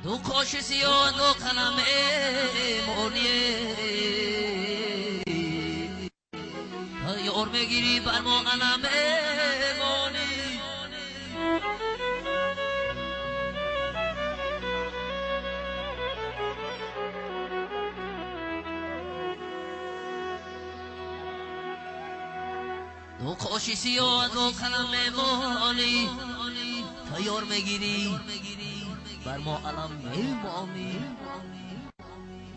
دو کاش سیاه دو قلم مونی تا یار میگیری بر ما قلم مونی دو کاش سیاه دو قلم مونی تا یار میگیری بر ما علم میمانی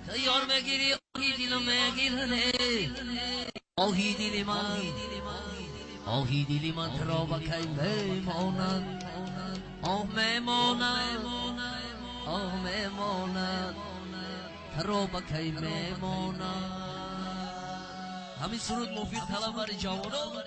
تا یار میگیری آهی دل میگیرنه آهی دل من ترا با کی میماند آه میماند آه میماند ترا با کی میماند همین سرود مفید طلب بر جوانان